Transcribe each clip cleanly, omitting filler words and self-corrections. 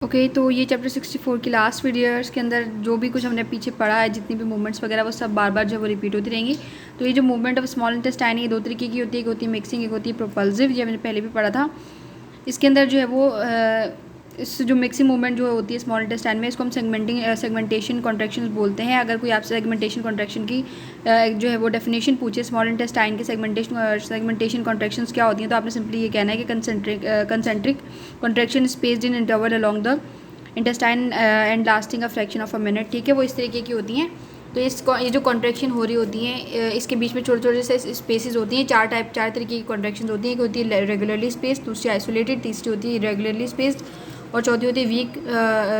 Okay तो ये chapter 64 की लास्ट वीडियोस के अंदर जो भी कुछ हमने पीछे पढ़ा है, जितनी भी मूवमेंट्स वगैरह वो सब बार बार जो वो रिपीट होती रहेंगी। तो ये जो मूवमेंट ऑफ स्मॉल इंटेस्टाइन ये दो तरीके की होती है, एक होती है मिक्सिंग, एक होती है प्रोपल्सिव। ये मैंने पहले भी पढ़ा था। इसके अंदर जो है वो इस जो मिक्सिंग मूवमेंट जो होती है स्मॉल इंटेस्टाइन में, इसको हम सेगमेंटेशन कॉन्ट्रैक्शन बोलते हैं। अगर कोई आपसे सेगमेंटेशन कॉन्ट्रैक्शन की जो है वो डेफिनेशन पूछे स्मॉल इंटेस्टाइन के सेगमेंटेशन कॉन्ट्रैक्शंस क्या होती हैं, तो आपने सिंपली ये कहना है कि concentric contraction spaced in interval along the intestine and lasting a fraction of a minute. ठीक है, वो इस तरीके की होती हैं। तो ये जो कॉन्ट्रैक्शन हो रही होती हैं, इसके बीच में छोटे छोटे से स्पेसेस होती हैं। चार तरीके की कॉन्ट्रैक्शन होती हैं। एक होती है रेगुलरली स्पेस्ड, दूसरी आइसोलेटेड, तीसरी होती है रेगुलरली स्पेस्ड और चौथी होती है वीक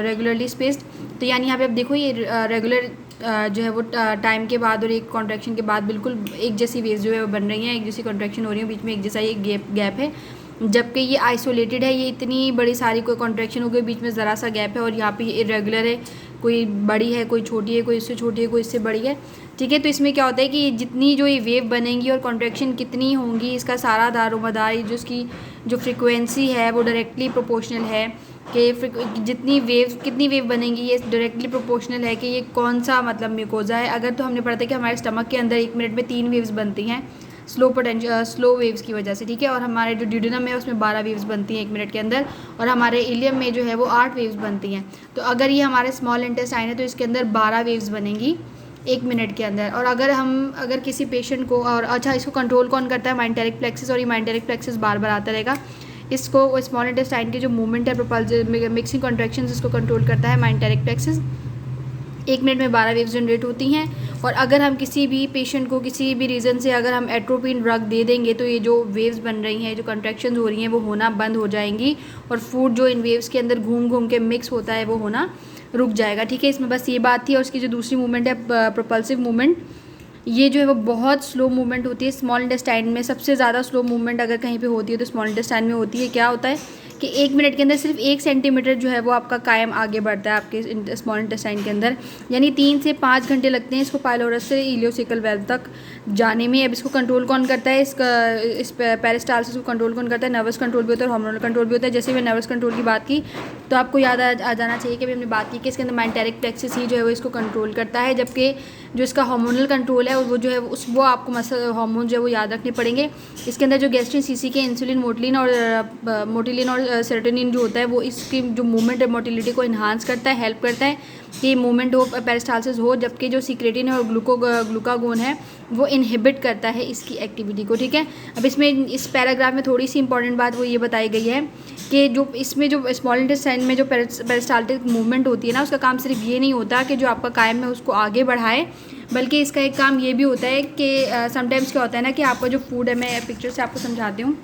रेगुलरली स्पेस्ड। तो यानी यहाँ पे आप देखो ये रेगुलर जो है वो टाइम के बाद और एक कॉन्ट्रैक्शन के बाद बिल्कुल एक जैसी वेव्स जो है वो बन रही हैं, एक जैसी कॉन्ट्रैक्शन हो रही है, बीच में एक जैसा ये गैप है। जबकि ये आइसोलेटेड है, ये इतनी बड़ी सारी कोई कॉन्ट्रैक्शन हो गई, बीच में ज़रा सा गैप है, और यहाँ पे ये इरेगुलर है, कोई बड़ी है, कोई छोटी है, कोई इससे छोटी है, कोई इससे बड़ी है। ठीक है, तो इसमें क्या होता है कि जितनी जो ये वेव बनेंगी और कॉन्ट्रैक्शन कितनी होंगी, इसका सारा दारोमदार जो इसकी जो फ्रिक्वेंसी है वो डायरेक्टली प्रोपोर्शनल है कि कितनी वेव बनेंगी, ये डायरेक्टली प्रोपोर्शनल है कि ये कौन सा मतलब म्यूकोजा है। अगर तो हमने पढ़ा था कि हमारे स्टमक के अंदर 1 मिनट में 3 वेव्स बनती हैं स्लो वेव्स की वजह से। ठीक है, और हमारे जो ड्यूडेनम है उसमें 12 वेव्स बनती हैं 1 मिनट के अंदर, और हमारे इलियम में जो है वो 8 वेव्स बनती हैं। तो अगर ये हमारे स्मॉल इंटेस्टाइन है तो इसके अंदर 12 वेव्स बनेंगी 1 मिनट के अंदर। और अगर किसी पेशेंट को, और अच्छा इसको कंट्रोल कौन करता है, माइंटेरिक प्लेक्सिस, और ये माइंटेरिक प्लेक्सिस बार बार आता रहेगा। इसको स्मॉल इंटेस्टाइन की जो मूवमेंट है प्रोपल्सिव मिक्सिंग कॉन्ट्रैक्शंस, इसको कंट्रोल करता है माइंटेरिक प्लेक्सिस। 1 मिनट में 12 वेव्स जनरेट होती हैं। और अगर हम किसी भी पेशेंट को किसी भी रीज़न से अगर हम एट्रोपिन ड्रग दे देंगे तो ये जो वेव्स बन रही हैं, जो कॉन्ट्रैक्शंस हो रही हैं, वो होना बंद हो जाएंगी, और फूड जो इन वेव्स के अंदर घूम घूम के मिक्स होता है वो होना रुक जाएगा। ठीक है, इसमें बस ये बात थी। और इसकी जो दूसरी मूवमेंट है प्रोपल्सिव मूवमेंट, ये जो है वो बहुत स्लो मूवमेंट होती है स्मॉल इंटेस्टाइन में। सबसे ज़्यादा स्लो मूवमेंट अगर कहीं पे होती है तो स्मॉल इंटेस्टाइन में होती है। क्या होता है कि 1 मिनट के अंदर सिर्फ 1 सेंटीमीटर जो है वो आपका कायम आगे बढ़ता है आपके स्मॉल इंटेस्टाइन के अंदर, यानी 3 से 5 घंटे लगते हैं इसको पाइलोरस से इलियोसिकल वेल्व तक जाने में। अब इसको कंट्रोल कौन करता है, इस पेरिस्टालसिस को कंट्रोल कौन करता है, नर्वस कंट्रोल भी होता है और हार्मोनल कंट्रोल भी होता है। जैसे मैं नर्वस कंट्रोल की बात की तो आपको याद आ जाना चाहिए कि अभी हमने बात की कि इसके अंदर माइंटेरिक प्लेक्सिस ही जो है वो इसको कंट्रोल करता है, जबकि जो इसका हार्मोनल कंट्रोल है वो जो है वो आपको हार्मोन जो है वो याद रखने पड़ेंगे। इसके अंदर जो गैस्ट्रिन सीसी के इंसुलिन, मोटिलिन और सेरोटोनिन जो होता है वो इसकी जो मूवमेंट और मोटिलिटी को इन्हांस करता है, हेल्प करता है कि मूवमेंट हो, पेरिस्टालसिस हो। जबकि जो सीक्रेटिन है और ग्लूकागोन है वो इनहिबिट करता है इसकी एक्टिविटी को। ठीक है, अब इसमें इस पैराग्राफ में थोड़ी सी इंपॉर्टेंट बात वो ये बताई गई है कि जो इसमें जो स्मॉल इंटेस्टाइन में जो पेरिस्टाल्टिक मूवमेंट होती है ना, उसका काम सिर्फ ये नहीं होता कि जो आपका कायम है उसको आगे बढ़ाए, बल्कि इसका एक काम ये भी होता है कि समटाइम्स क्या होता है ना कि आपका जो फूड है, मैं पिक्चर से आपको समझाती हूँ।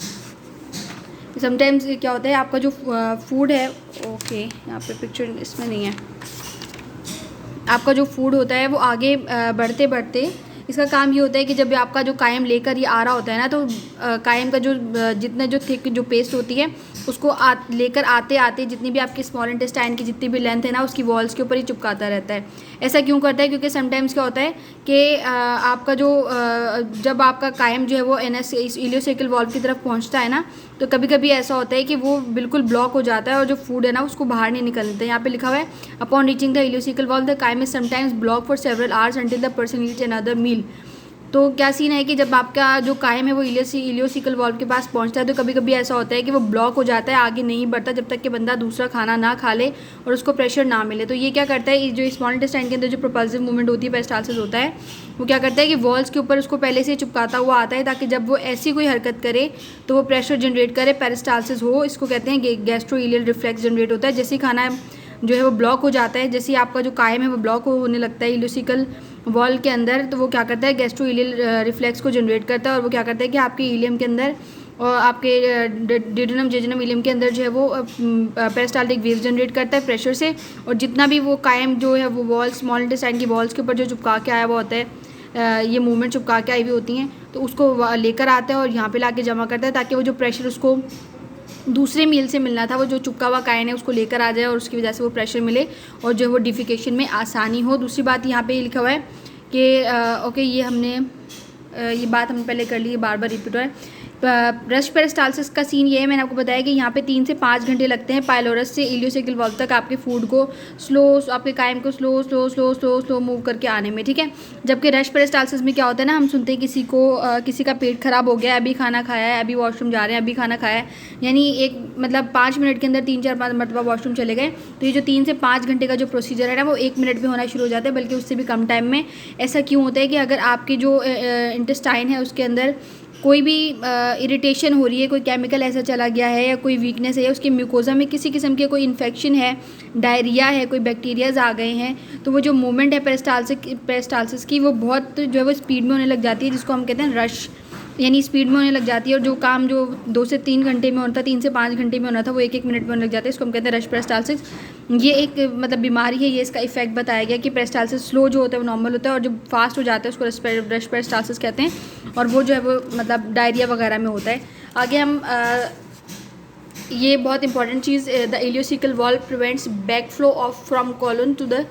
समटाइम्स क्या होता है, आपका जो फूड है, ओके यहाँ पे पिक्चर इसमें नहीं है, आपका जो फूड होता है वो आगे बढ़ते बढ़ते इसका काम ये होता है कि जब आपका जो कायम लेकर ये आ रहा होता है ना, तो कायम का जो जितना जो थिक जो पेस्ट होती है उसको लेकर आते आते जितनी भी आपकी स्मॉल इंटेस्टाइन की जितनी भी लेंथ है ना, उसकी वॉल्स के ऊपर ही चिपकाता रहता है। ऐसा क्यों करता है, क्योंकि समटाइम्स क्या होता है कि आपका जो जब आपका कायम जो है वो इलियोसेकल वॉल्व की तरफ पहुंचता है ना, तो कभी कभी ऐसा होता है कि वो बिल्कुल ब्लॉक हो जाता है और जो फूड है ना उसको बाहर नहीं निकलता है। यहाँ पे लिखा हुआ है upon reaching the ileocecal valve the chyme is sometimes block for several hours until the person eats another meal. तो क्या सीन है कि जब आपका जो कायम है वो इलियोसिकल वॉल्व के पास पहुंचता है तो कभी कभी ऐसा होता है कि वो ब्लॉक हो जाता है, आगे नहीं बढ़ता जब तक कि बंदा दूसरा खाना ना खा ले और उसको प्रेशर ना मिले। तो ये क्या करता है, जो स्मॉल इंटेस्टाइन के अंदर जो प्रोपल्सिव मूवमेंट होती है, पेरिस्टाल्सिस होता है, वो क्या करता है कि वॉल्स के ऊपर उसको पहले से चिपकाता हुआ आता है, ताकि जब वो ऐसी कोई हरकत करे तो वो प्रेशर जनरेट करे, पेरिस्टाल्सिस हो। इसको कहते हैं गैस्ट्रोइलियल रिफ्लेक्स जनरेट होता है। जैसे खाना जो है वो ब्लॉक हो जाता है, जैसे आपका जो कायम है वो ब्लॉक होने लगता है इलियोसिकल वॉल के अंदर, तो वो क्या करता है गैस्ट्रोइलियल रिफ्लेक्स को जनरेट करता है, और वो क्या करता है कि आपके इलियम के अंदर और आपके ड्यूडेनम जेजुनम इलियम के अंदर जो है वो पेरिस्टाल्टिक वेव्स जनरेट करता है प्रेशर से। और जितना भी वो कायम जो है वो वॉल स्मॉल इंटेस्टाइन की वॉल्स के ऊपर जो चिपका के आया हुआ होता है, ये मूवमेंट चिपका के आई हुई होती हैं, तो उसको लेकर आता है और यहाँ पे लाके जमा करता है, ताकि वो जो प्रेशर उसको दूसरे मील से मिलना था, वो जो चुपका हुआ कायन है उसको लेकर आ जाए और उसकी वजह से वो प्रेशर मिले और जो वो डिफिकेशन में आसानी हो। दूसरी बात यहाँ पे लिखा हुआ है कि ओके, ये बात हमने पहले कर ली, बार बार रिपीट हो रहा है रश पेरिस्टाल्सिस का सीन ये है, मैंने आपको बताया कि यहाँ पे 3 से 5 घंटे लगते हैं पायलोरस से इलियोसिकल वाल्व तक आपके फूड को आपके कायम को स्लो मूव करके आने में, ठीक है। जबकि रश पेरिस्टाल्सिस में क्या होता है ना, हम सुनते हैं किसी का पेट खराब हो गया, अभी खाना खाया है, अभी वॉशरूम जा रहे हैं, अभी खाना खाया है, यानी एक मतलब 5 मिनट के अंदर 3-4 मरतबा वॉशरूम चले गए। तो ये जो 3 से 5 घंटे का जो प्रोसीजर है ना, वो 1 मिनट में होना शुरू हो जाता है, बल्कि उससे भी कम टाइम में। ऐसा क्यों होता है कि अगर आपके जो इंटेस्टाइन है उसके अंदर कोई भी इरिटेशन हो रही है, कोई केमिकल ऐसा चला गया है, या कोई वीकनेस है, उसके म्यूकोजा में किसी किस्म के कोई इन्फेक्शन है, डायरिया है, कोई बैक्टीरियाज आ गए हैं, तो वो जो मूवमेंट है पेरिस्टाल्सिस की, वो बहुत जो है वो स्पीड में होने लग जाती है, जिसको हम कहते हैं रश, यानी स्पीड में होने लग जाती है। और जो काम जो 2 से 3 घंटे में होता था, 3 से 5 घंटे में होना था, वो 1-1 मिनट में होने लग जाता है। इसको हम कहते हैं रश पेरिस्टाल्सिस। ये एक मतलब बीमारी है, ये इसका इफेक्ट बताया गया कि पेरिस्टाल्सिस स्लो जो होता है वो नॉर्मल होता है, और जो फास्ट हो जाता है उसको रश पेरिस्टाल्सिस कहते हैं, और वो जो है वो मतलब डायरिया वगैरह में होता है। आगे हम ये बहुत इंपॉर्टेंट चीज़, the ileocecal valve prevents back flow of from colon to the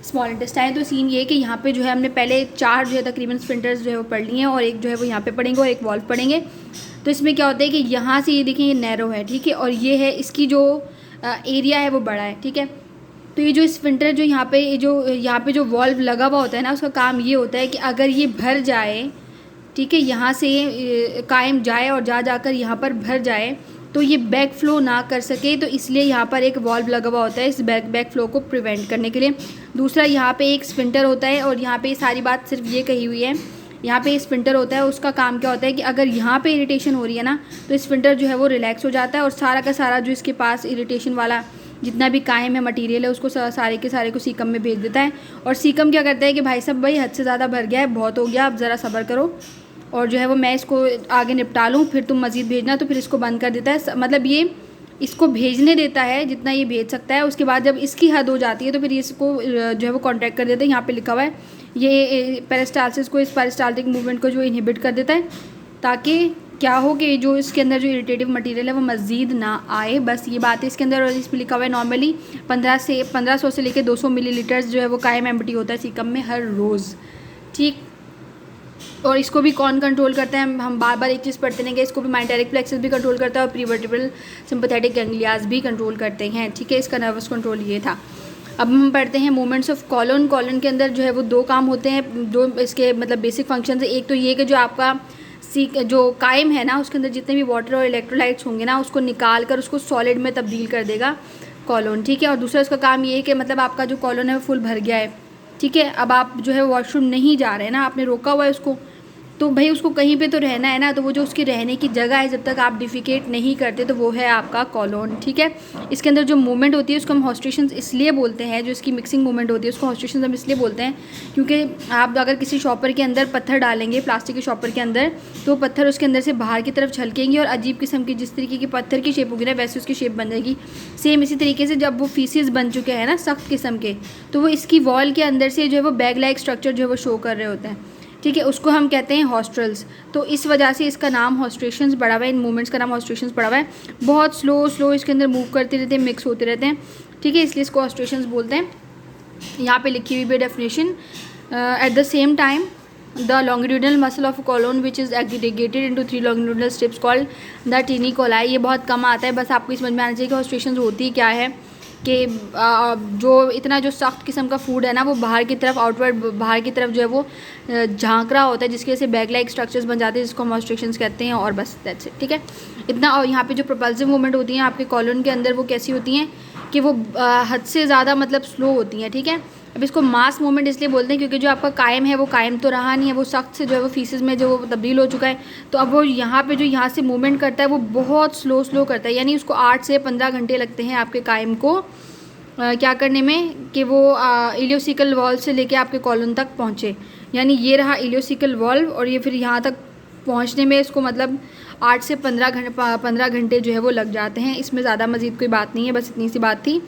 small intestine. तो सीन ये है कि यहाँ पे जो है हमने पहले 4 जो है तकरीबन स्फिंक्टर्स जो है वो पढ़ लिए हैं, और एक जो है वो यहाँ पे पढ़ेंगे, और एक वॉल्व पढ़ेंगे। तो इसमें क्या होता है कि यहाँ से ये देखें, ये नैरो है, ठीक है, और ये है इसकी जो एरिया है वो बड़ा है, ठीक है। तो ये जो स्फिंक्टर जो यहाँ पे जो वॉल्व लगा हुआ होता है ना, उसका काम ये होता है कि अगर ये भर जाए, ठीक है, यहाँ से कायम जाए और जाकर यहाँ पर भर जाए, तो ये बैक फ्लो ना कर सके, तो इसलिए यहाँ पर एक वॉल्व लगा हुआ होता है इस बैक फ्लो को प्रिवेंट करने के लिए। दूसरा, यहाँ पे एक स्फिंक्टर होता है, और यहाँ पे सारी बात सिर्फ ये कही हुई है, यहाँ पे स्फिंक्टर होता है, उसका काम क्या होता है कि अगर यहाँ पे इरिटेशन हो रही है ना, तो स्फिंक्टर जो है वो रिलैक्स हो जाता है, और सारा का सारा जो इसके पास इरिटेशन वाला जितना भी कायम है मटेरियल है, उसको सारे के सारे को सीकम में भेज देता है। और सीकम क्या करता है कि भाई साहब, भाई हद से ज़्यादा भर गया है, बहुत हो गया, अब ज़रा सब्र करो, और जो है वो मैं इसको आगे निपटा लूँ, फिर तुम मज़ीद भेजना, तो फिर इसको बंद कर देता है। मतलब ये इसको भेजने देता है जितना ये भेज सकता है, उसके बाद जब इसकी हद हो जाती है तो फिर इसको जो है वो कॉन्ट्रैक्ट कर देता है। यहाँ पे लिखा हुआ है ये पेरिस्टाल्सिस को, इस पेरिस्टाल्टिक मूवमेंट को जो इनहिबिट कर देता है, ताकि क्या हो कि जो इसके अंदर जो इरिटेटिव मटेरियल है वो मज़ीद ना आए, बस ये बात है इसके अंदर। और इस पर लिखा हुआ है नॉर्मली 1500 से लेकर 200 मिलीलीटर्स जो है वो कायम एम्प्टी होता है सीकम में हर रोज़, ठीक। और इसको भी कौन कंट्रोल करता है, हम बार बार एक चीज़ पढ़ते हैं कि इसको भी माइंटेरिक प्लेक्सस भी कंट्रोल करता है, और प्रीवर्टिब्रल सिंपैथेटिक गैंग्लियाज भी कंट्रोल करते हैं, ठीक है। इसका नर्वस कंट्रोल ये था। अब हम पढ़ते हैं मूवमेंट्स ऑफ कॉलन। कॉलन के अंदर जो है वो 2 काम होते हैं, 2 इसके मतलब बेसिक फंक्शन है। एक तो ये कि जो आपका जो कायम है ना, उसके अंदर जितने भी वाटर और इलेक्ट्रोलाइट्स होंगे ना, उसको निकाल कर उसको सॉलिड में तब्दील कर देगा कॉलन, ठीक है। और दूसरा उसका काम ये है कि मतलब आपका जो कॉलन है वो फुल भर गया है, ठीक है, अब आप जो है वॉशरूम नहीं जा रहे हैं ना, आपने रोका हुआ है उसको, तो भाई उसको कहीं पे तो रहना है ना, तो वो जो उसकी रहने की जगह है, जब तक आप डिफिकेट नहीं करते तो वो है आपका कॉलोन, ठीक है। इसके अंदर जो मूवमेंट होती है उसको हम हॉस्ट्रेशंस इसलिए बोलते हैं, जो इसकी मिक्सिंग मूवमेंट होती है उसको हॉस्ट्रेशंस हम इसलिए बोलते हैं क्योंकि आप अगर किसी शॉपर के अंदर पत्थर डालेंगे, प्लास्टिक के शॉपर के अंदर, तो पत्थर उसके अंदर से बाहर की तरफ छलकेंगे और अजीब किस्म की जिस तरीके की पत्थर की शेप होगी ना, वैसे उसकी शेप बन जाएगी। सेम इसी तरीके से जब वो फीसिस बन चुके हैं ना सख्त किस्म के, तो वो इसकी वॉल के अंदर से जो है वो बैग लाइक स्ट्रक्चर जो है वो शो कर रहे होते हैं, ठीक है, उसको हम कहते हैं हॉस्ट्रल्स। तो इस वजह से इसका नाम हॉस्ट्रेशंस पड़ा हुआ है, इन मूवमेंट्स का नाम हॉस्ट्रेशंस पड़ा हुआ है। बहुत स्लो इसके अंदर मूव करते रहते हैं, मिक्स होते रहते हैं, ठीक है, इसलिए इसको हॉस्ट्रेशंस बोलते हैं। यहाँ पे लिखी हुई भी definition, at the same time the longitudinal muscle of colon which is aggregated into 3 longitudinal strips called the taenia coli. ये बहुत कम आता है, बस आपको समझ में आना चाहिए कि हॉस्ट्रेशंस होती क्या है, कि जो इतना जो सख्त किस्म का फूड है ना वो बाहर की तरफ आउटवर्ड बाहर की तरफ जो है वो झांक रहा होता है, जिसकी वजह से बैग लाइक स्ट्रक्चर्स बन जाते हैं, जिसको हम हॉस्ट्रेशंस कहते हैं, और बस दैट्स इट, ठीक है, इतना। और यहाँ पे जो प्रोपल्सिव मूवमेंट होती हैं आपके कॉलोन के अंदर, वो कैसी होती हैं कि वो हद से ज़्यादा मतलब स्लो होती हैं, ठीक है। अब इसको मास मूवमेंट इसलिए बोलते हैं क्योंकि जो आपका कायम है वो कायम तो रहा नहीं है, वो सख्त से जो है वो फीसिस में जो तब्दील हो चुका है, तो अब वो यहाँ पे जो यहाँ से मूवमेंट करता है वो बहुत स्लो करता है, यानी उसको 8 से 15 घंटे लगते हैं आपके कायम को क्या करने में, कि वो इलियोसिकल वॉल्व से लेके आपके कॉलन तक पहुँचे। यानी ये रहा इलियोसिकल वॉल्व, और ये फिर यहाँ तक पहुँचने में इसको मतलब 8 से 15 घंटे जो है वो लग जाते हैं। इसमें ज़्यादा मज़ीद कोई बात नहीं है, बस इतनी सी बात थी,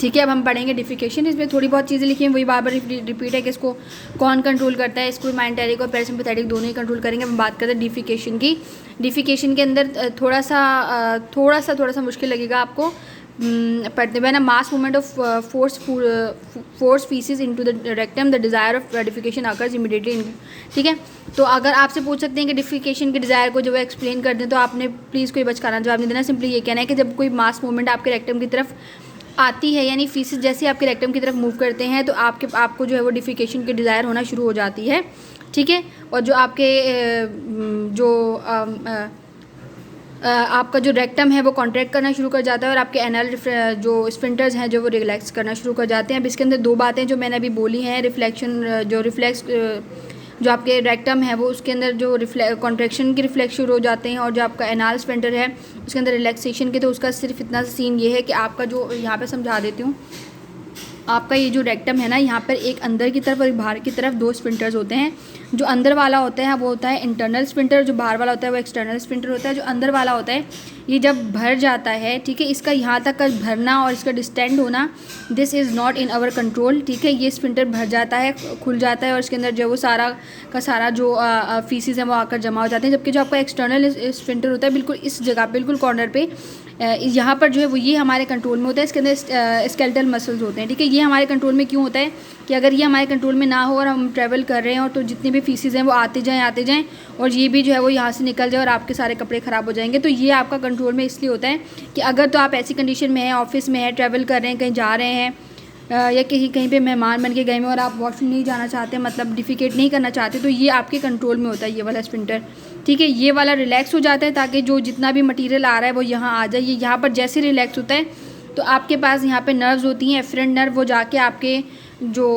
ठीक है। अब हम पढ़ेंगे डिफिकेशन। इसमें थोड़ी बहुत चीज़ें लिखी हैं, वही बार बार रिपीट है कि इसको कौन कंट्रोल करता है। इसको माइंटेरिक और पैरासिम्पैथेटिक दोनों ही कंट्रोल करेंगे। हम बात करते हैं डिफिकेशन की। डिफिकेशन के अंदर थोड़ा सा मुश्किल लगेगा आपको, पढ़ते हुए ना, mass movement of force faeces into the rectum, the desire of defecation occurs immediately. ठीक है, तो अगर आपसे पूछ सकते हैं कि डिफिकेशन के डिज़ायर को जो है एक्सप्लेन कर दें, तो आपने प्लीज़ कोई बचकाना जवाब नहीं देना, सिंपली ये कहना है कि जब कोई मास मूवमेंट आपके रेक्टम की तरफ आती है, यानी फीसिस जैसे आपके रेक्टम की तरफ मूव करते हैं, तो आपको जो है वो डिफिकेशन की डिज़ायर होना शुरू हो जाती है। ठीक है, और जो आपके आपका जो रेक्टम है वो कॉन्ट्रैक्ट करना शुरू कर जाता है, और आपके एनल जो स्फिंक्टर्स हैं जो वो रिलैक्स करना शुरू कर जाते हैं। अब इसके अंदर दो बातें जो मैंने अभी बोली हैं, रिफ्लेक्स जो आपके रेक्टम है वो उसके अंदर जो कॉन्ट्रैक्शन के रिफ्लेक्स शुरू हो जाते हैं, और जो आपका एनाल स्फिंक्टर है उसके अंदर रिलैक्सेशन के। तो उसका सिर्फ इतना सीन ये है कि आपका जो यहाँ पे समझा देती हूँ, आपका ये जो रेक्टम है ना, यहाँ पर एक अंदर की तरफ और एक बाहर की तरफ दो स्फिंक्टर्स होते हैं। जो अंदर वाला होता है वो होता है इंटरनल स्फिंक्टर, जो बाहर वाला होता है वो एक्सटर्नल स्फिंक्टर होता है। जो अंदर वाला होता है ये जब भर जाता है, ठीक है, इसका यहाँ तक का भरना और इसका डिस्टेंड होना, this is not in our control. ठीक है, ये स्फिंक्टर भर जाता है, खुल जाता है, और इसके अंदर जो वो सारा का सारा जो फीसिस है वो आकर जमा हो जाते हैं। जबकि जो आपका एक्सटर्नल स्फिंक्टर होता है बिल्कुल इस जगह बिल्कुल कॉर्नर पे, यहाँ पर जो है वो ये हमारे कंट्रोल में होता है। इसके अंदर स्केलेटल मसल्स होते हैं। ठीक है, ये हमारे कंट्रोल में क्यों होता है कि अगर ये हमारे कंट्रोल में ना हो और हम ट्रैवल कर रहे हैं, और तो जितने भी फीसिस हैं वो आते जाएं और ये भी जो है वो यहाँ से निकल जाए और आपके सारे कपड़े ख़राब हो जाएंगे। तो ये आपका कंट्रोल में इसलिए होता है कि अगर तो आप ऐसी कंडीशन में हैं, ऑफिस में है, ट्रैवल कर रहे हैं, कहीं जा रहे हैं, या कहीं पे मेहमान बन के गए हैं और आप वॉशरूम नहीं जाना चाहते, मतलब डिफिकेट नहीं करना चाहते, तो ये आपके कंट्रोल में होता है ये वाला स्फिंक्टर। ठीक है, ये वाला रिलैक्स हो जाता है ताकि जो जितना भी मटेरियल आ रहा है वो यहाँ आ जाए। यहाँ पर जैसे रिलैक्स होता है तो आपके पास यहाँ पे नर्व्स होती हैं, एफरेंट नर्व, वो जाके आपके जो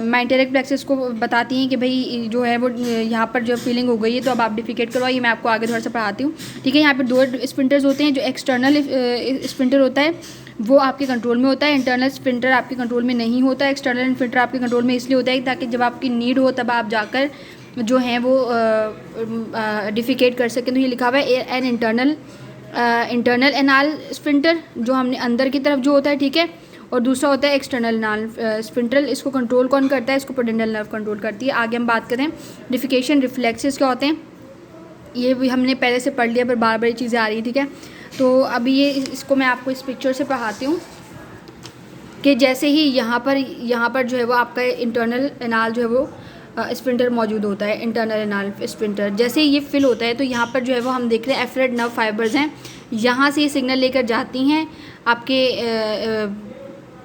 मेंटरिक प्लेक्सस को बताती हैं कि भाई जो है वो यहाँ पर जो फीलिंग हो गई है, तो अब आप डिफिकेट करवाइए। मैं आपको आगे थोड़ा सा पढ़ाती हूँ। ठीक है, यहाँ पर दो स्फिंक्टर्स होते हैं। जो एक्सटर्नल स्फिंक्टर होता है वो आपके कंट्रोल में होता है, इंटरनल स्फिंक्टर आपके कंट्रोल में नहीं होता है। एक्सटर्नल स्फिंक्टर आपके कंट्रोल में इसलिए होता है ताकि जब आपकी नीड हो तब आप जाकर जो हैं वो डिफिकेट कर सकें। तो ये लिखा हुआ है एन इंटरनल एनाल स्फिंक्टर, जो हमने अंदर की तरफ जो होता है, ठीक है, और दूसरा होता है एक्सटर्नल एनाल स्फिंक्टर। इसको कंट्रोल कौन करता है? इसको पोडेंटल नर्व कंट्रोल करती है। आगे हम बात करें डिफिकेशन रिफ्लेक्सेस क्या होते हैं, ये भी हमने पहले से पढ़ लिया पर बार बार चीज़ें आ रही है। ठीक है, तो अभी ये इसको मैं आपको इस पिक्चर से पढ़ाती हूँ कि जैसे ही यहाँ पर जो है वो आपका इंटरनल एनाल जो है वो स्फिंक्टर मौजूद होता है। इंटरनल एनाल स्फिंक्टर जैसे ही ये फिल होता है तो यहाँ पर जो है वो हम देख रहे हैं एफरेंट नर्व फाइबर्स हैं, यहाँ से ये सिग्नल लेकर जाती हैं आपके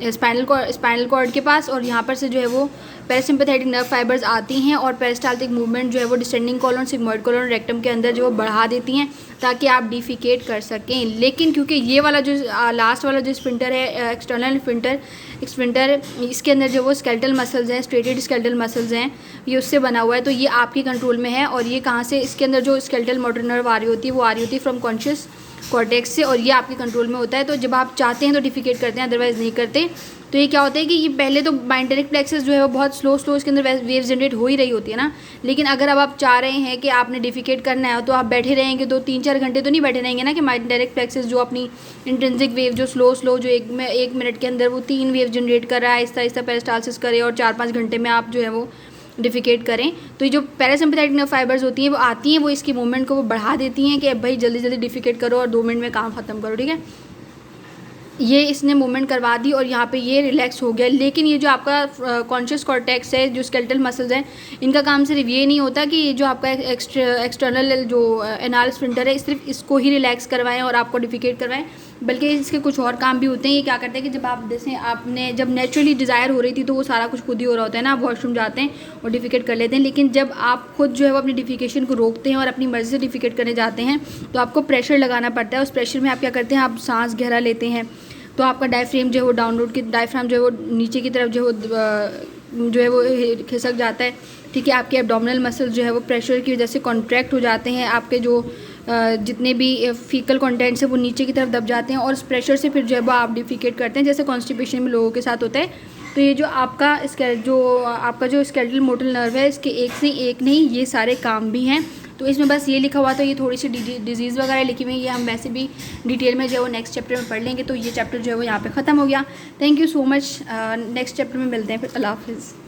स्पाइनल कॉर्ड के पास, और यहाँ पर से जो है वो पैरासिम्पैथेटिक नर्व फाइबर्स आती हैं और पेरिस्टाल्टिक मूवमेंट जो है वो descending colon, sigmoid colon, rectum के अंदर जो वो बढ़ा देती हैं ताकि आप डिफिकेट कर सकें। लेकिन क्योंकि ये वाला जो लास्ट वाला जो स्फिंक्टर है, एक्सटर्नल स्फिंक्टर, इसके अंदर जो वो स्केलेटल मसल्स हैं, स्ट्रेटेड स्केलेटल मसल्स हैं, ये उससे बना हुआ है, तो ये आपके कंट्रोल में है। और ये कहाँ से, इसके अंदर जो स्केलेटल मोटर नर्व आ रही होती है वो आ रही होती है फ्रॉम कॉन्शियस कॉर्टेक्स से, और ये आपके कंट्रोल में होता है। तो जब आप चाहते हैं तो डिफिकेट करते हैं, अदरवाइज़ नहीं करते। तो ये क्या होता है कि ये पहले तो मेंटरिक प्लेक्सस जो है वो बहुत स्लो इसके अंदर वेव जनरेट हो ही रही होती है ना, लेकिन अगर अब आप चाह रहे हैं कि आपने डिफिकेट करना है तो आप बैठे रहेंगे, 2-3-4 घंटे तो नहीं बैठे रहेंगे ना कि मेंटरिक प्लेक्सस जो अपनी इंट्रिंसिक वेव जो स्लो जो एक मिनट के अंदर वो 3 वेव जनरेट कर रहा है, आहिस्ता पेरिस्टाल्सिस करे और 4-5 घंटे में आप जो है वो डिफिकेट करें। तो ये जो पैरासिम्पैथेटिक नर्व फाइबर्स होती हैं वो आती हैं, वो इसकी मूवमेंट को वो बढ़ा देती हैं कि भाई जल्दी डिफिकेट करो और 2 मिनट में काम ख़त्म करो। ठीक है, ये इसने मूवमेंट करवा दी और यहाँ पे ये रिलैक्स हो गया। लेकिन ये जो आपका कॉन्शियस कॉर्टेक्स है, जो स्केलेटल मसल्स हैं, इनका काम सिर्फ ये नहीं होता कि ये जो आपका एक्सटर्नल जो एनाल स्फिंक्टर है सिर्फ इसको ही रिलैक्स करवाएं और आपको डिफिकेट करवाएं, बल्कि इसके कुछ और काम भी होते हैं। ये क्या करते हैं कि जब आप जैसे आपने जब नेचुरली डिज़ायर हो रही थी तो वो सारा कुछ खुद ही हो रहा होता है ना, आप वॉशरूम जाते हैं और डिफिकेट कर लेते हैं। लेकिन जब आप खुद जो है वो अपनी डिफिकेशन को रोकते हैं और अपनी मर्ज़ी से डिफिकेट करने जाते हैं तो आपको प्रेशर लगाना पड़ता है। उस प्रेशर में आप क्या करते हैं, आप सांस गहरा लेते हैं, तो आपका डायफ्रेम जो है वो डाउनलोड की डायफ्राम जो है वो नीचे की तरफ जो है वो खिसक जाता है। ठीक है, आपके एब्डोमिनल मसल जो है वो प्रेशर की वजह से कॉन्ट्रैक्ट हो जाते हैं, आपके जो जितने भी फीकल कंटेंट्स है वो नीचे की तरफ दब जाते हैं और उस प्रेशर से फिर जो है वो आप डिफिकेट करते हैं, जैसे कॉन्स्टिपेशन में लोगों के साथ होता है। तो ये जो आपका स्केलेटल मोटर नर्व है, इसके एक से एक नहीं, ये सारे काम भी हैं। तो इसमें बस ये लिखा हुआ था, ये थोड़ी सी डिजीज़ वगैरह लिखी हुई है, ये हम वैसे भी डिटेल में जो है वो नेक्स्ट चैप्टर में पढ़ लेंगे। तो ये चैप्टर जो है वो यहाँ पे ख़त्म हो गया। Thank you so much. Next chapter में मिलते हैं फिर। अल्लाह हाफ़िज़।